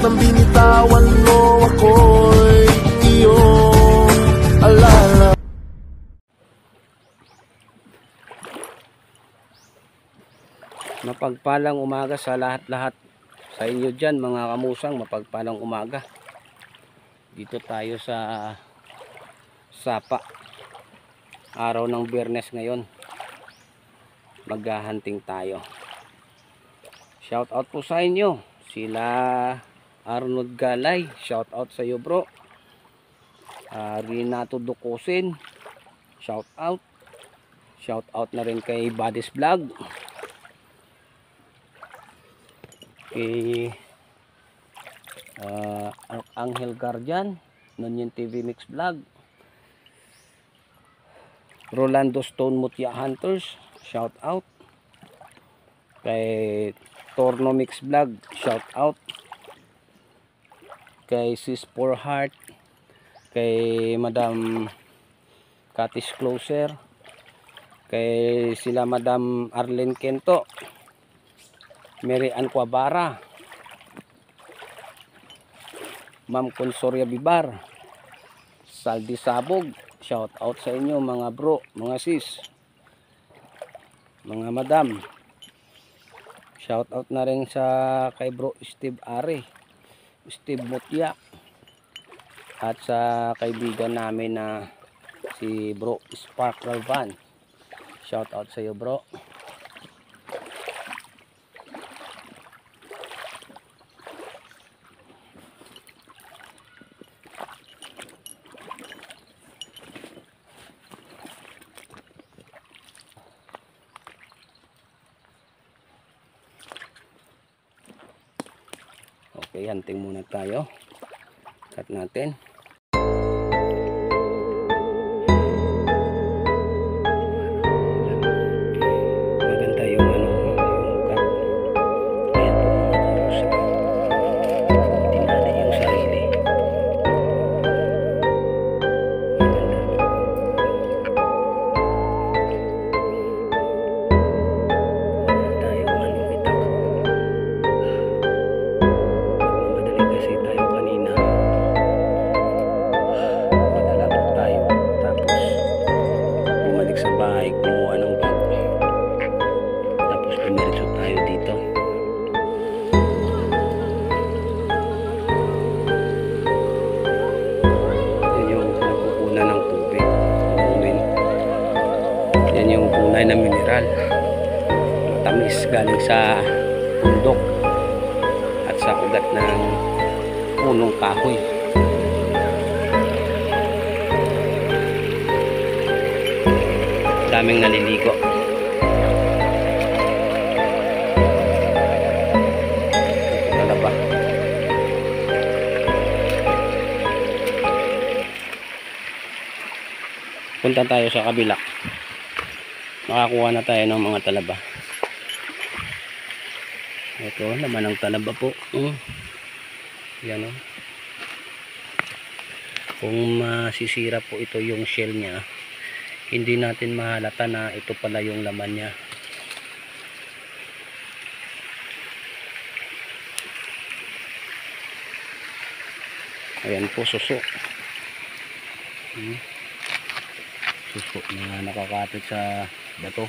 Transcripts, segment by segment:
nang binitawan mo ako'y iyong alala. Mapagpalang umaga sa lahat-lahat sa inyo dyan mga kamusang. Mapagpalang umaga. Dito tayo sa Sapa. Araw ng Biyernes ngayon. Maghahunting tayo. Shout out po sa inyo. Sila Arnold Galay. Shout out sa iyo bro. Renato Ducosin. Shout out. Shout out na rin kay Buddy's Vlog. Kay Arcangel Guardian, Nonyen TV Mix Vlog, Rolando Stone Mutya Hunters, shout out. Kay Torno Mix Vlog, shout out. Kay Sis For Heart, kay Madam Katis Closer, kay sila Madam Arlene Kento, Mary Ann Quabara, Ma'am Consoria Bibar, Saldi Sabog, shout out sa inyo mga bro, mga sis, mga madam. Shout out na rin sa kay bro Steve Are, Steve Mutya, at sa kaibigan namin na si bro Sparkle Van. Shout out sa iyo bro. Okay, hunting muna tayo. Cut natin. Maganda yung ano, yung cut. Ayan po mga kamusa. Tinali yung sarili. Maganda. Wala tayong ano itak. Kasi tayo kanina madalagot tayo, tapos bumalik sa bahay, kumuha ng bag, tapos dumiretso tayo dito. Yan yung nagkukunan ng tubig, yan yung kunay na mineral, matamis, galing sa bundok at sa ugat ng punong kahoy. Daming naliligo. Talaba. Punta tayo sa kabila. Makakuha na tayo ng mga talaba. Ito naman ang talaba po. Yan o. Kung masisira po ito yung shell nya, hindi natin mahalata na ito pala yung laman nya. Ayan po, suso. Suso na nakakapit sa bato.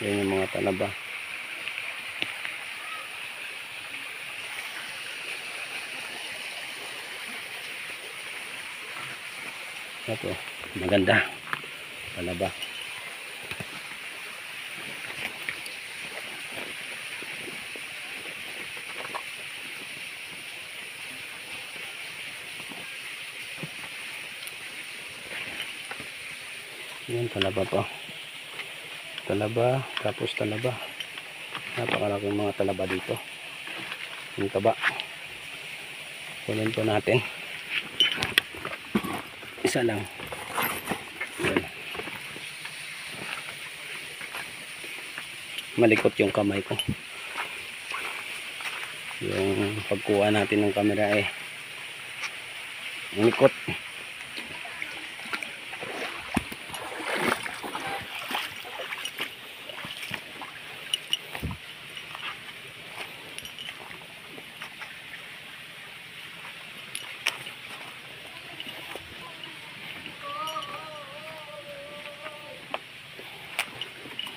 Yan yung mga talaba. Ito, maganda. Talaba. Yan, talaba pa. Talaba, tapos talaba. Napakalaking mga talaba dito. Yung taba. Kunin po natin. Isa lang. Yan. Malikot yung kamay ko. pagkuha natin ng camera unikot.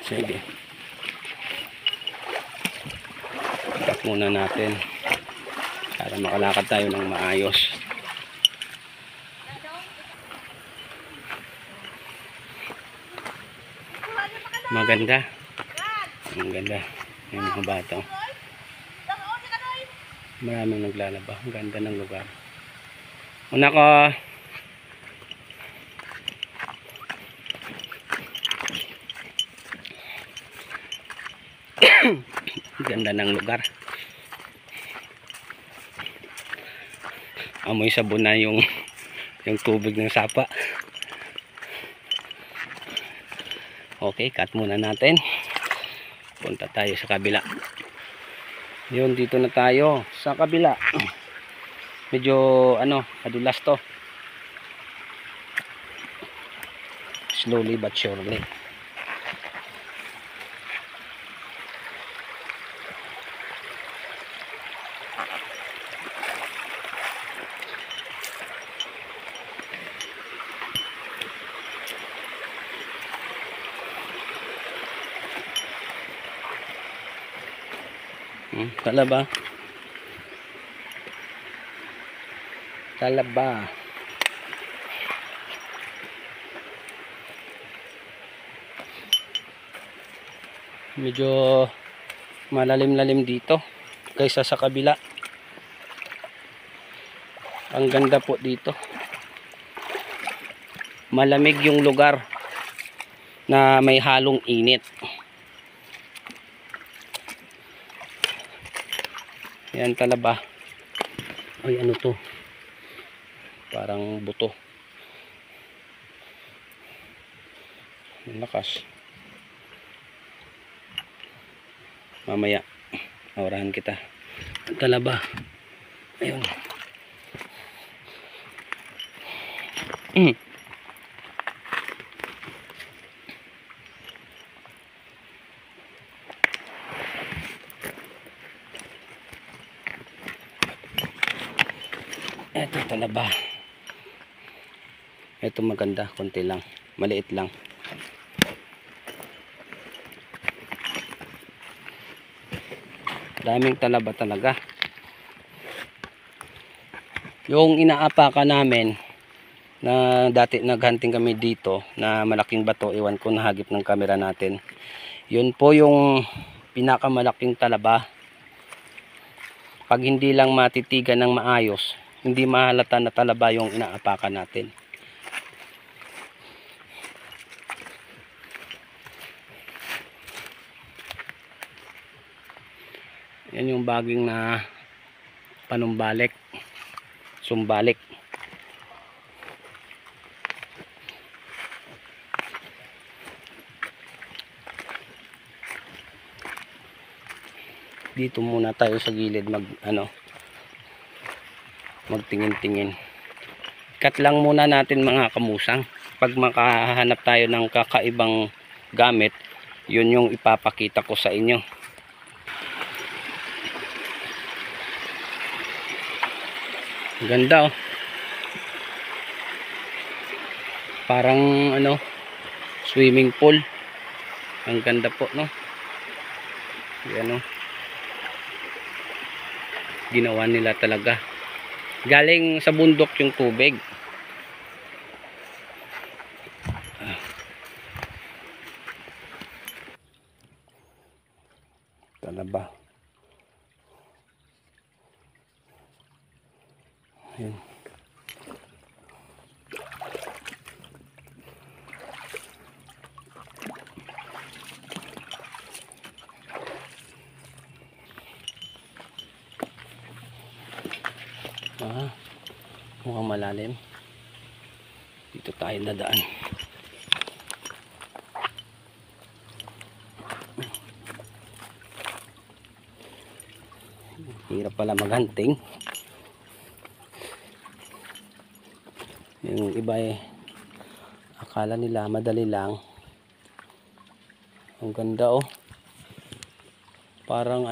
Sige. Ikat muna natin para makalakad tayo ng maayos. Maganda. Ang ganda. Yung mga bata. Maraming naglalaba. Ang ganda ng lugar. Una ko. Ganda ng lugar. Amoy sabon na yung tubig ng sapa. Okay, cut muna natin. Punta tayo sa kabila. Yun, dito na tayo sa kabila. Medyo kadulas to. Slowly but surely. Talaba. Talaba. Medyo malalim-lalim dito kaysa sa kabila. Ang ganda po dito. Malamig yung lugar na may halong init. Yan talaba. Ay, ano to? Parang buto. Lakas. Mamaya aurahan kita. Talaba. Ayun. Ito talaba. Ito maganda, konti lang, maliit lang. Daming talaba talaga. Yung inaapakan namin na dati naghunting kami dito na malaking bato, iwan ko nahagip ng camera natin. Yun po yung pinakamalaking talaba. Pag hindi lang matitigan ng maayos, hindi mahalata na talaba yung inaapakan natin. Yan yung baging na panumbalik, sumbalik. Dito muna tayo sa gilid magtingin-tingin. Cut lang muna natin mga kamusang. Pag makahanap tayo ng kakaibang gamit, yun yung ipapakita ko sa inyo. Ganda oh. Parang swimming pool. Ang ganda po, no? Yan oh. Ginawa nila talaga. Galing sa bundok yung tubig. Talaba. Ayan. Mukhang malalim. Dito tayo nadaan. Hirap pala maghunting. Yung iba akala nila madali lang. Ang ganda oh. Parang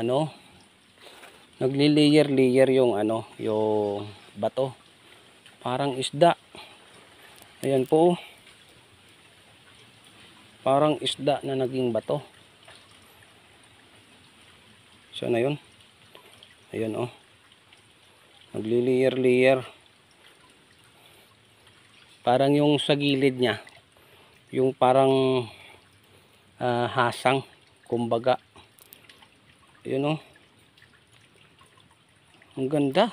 nagli-layer yung yung bato. Parang isda. Ayan po oh. Parang isda na naging bato. Saan na yun? Ayan oh. Nagli-layer. Parang yung sa gilid niya, yung parang hasang, kumbaga. Yun oh. Ang ganda.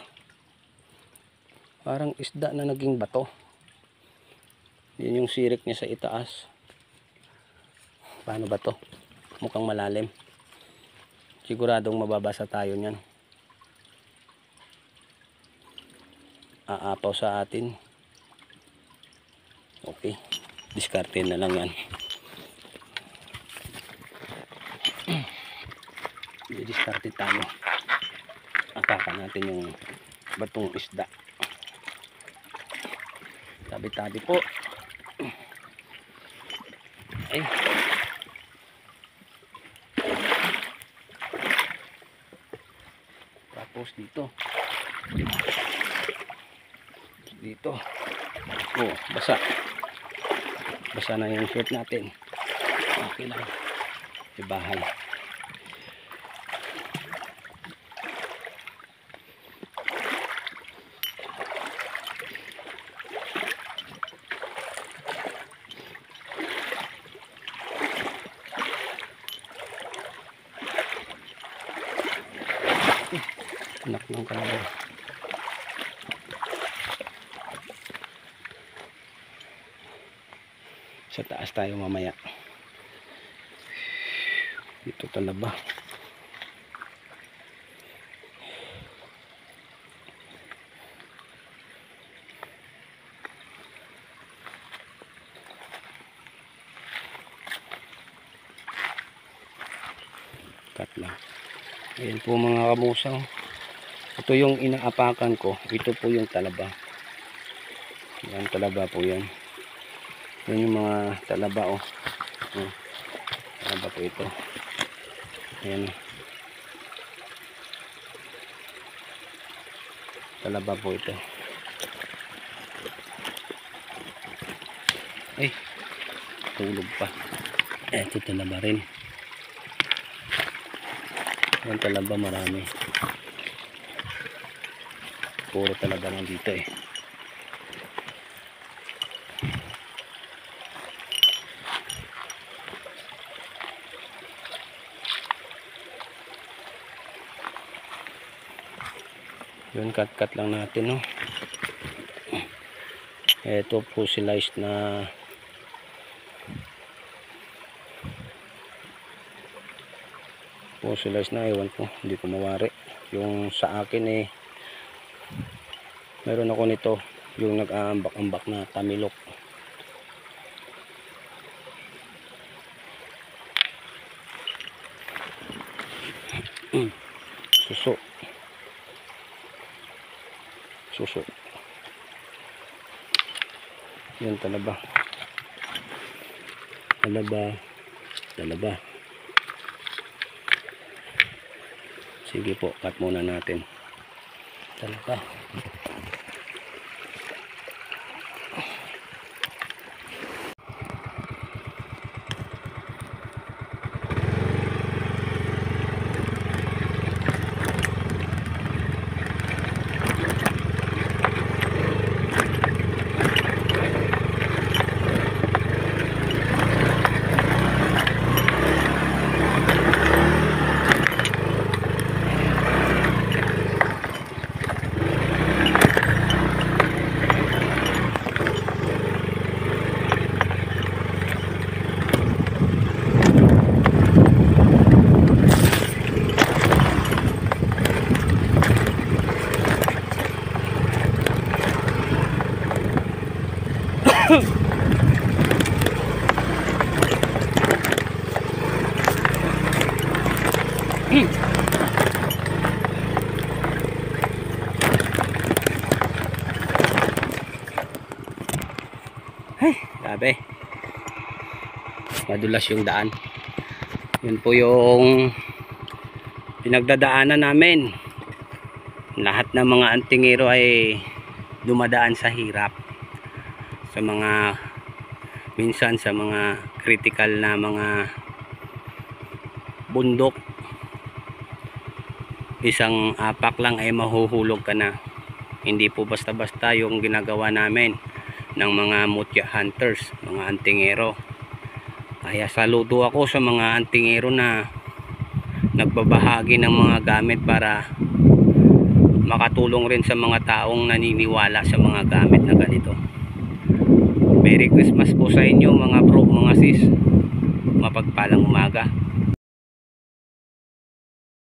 Parang isda na naging bato. Yun yung sirik niya sa itaas. Paano ba to? Mukhang malalim. Siguradong mababasa tayo niyan. Aapaw sa atin. Okay, diskarte na lang yan. Diskarte tayo. Akakan natin yung batong isda. Tabi-tabi po. Ay. Tapos dito. Oh, basa. Basa na yung shirt natin. Okay lang. Ibahay. Anak ng kalabaw. Sa taas tayo mamaya. Dito talaba. Cut lang. Ayan po mga kamusang. Ito yung inaapakan ko. Ito po yung talaba. Yan talaba po yan. Yan yung mga talaba oh. Talaba po ito. Ayan. Talaba po ito. Ay, tulog pa. Ito talaba rin. Yan talaba marami. Puro talaba nandito eh. Yun, cut lang natin, no? Ito fossilized na ewan ko, hindi ko mawari. Yung sa akin meron ako nito, yung nag-aambak-ambak na tamilok. Suso. Yan talaba. Sige po, cut muna natin. Talaba. Grabe. Madulas yung daan. Yun po yung pinagdadaanan namin. Lahat ng mga antingero ay dumadaan sa hirap. Sa mga minsan sa mga critical na mga bundok. Isang apak lang ay mahuhulog ka na. Hindi po basta-basta yung ginagawa namin ng mga mutya hunters, mga antingero. Kaya saludo ako sa mga antingero na nagbabahagi ng mga gamit para makatulong rin sa mga taong naniniwala sa mga gamit na ganito. Merry Christmas po sa inyo mga bro, mga sis. Mapagpalang umaga.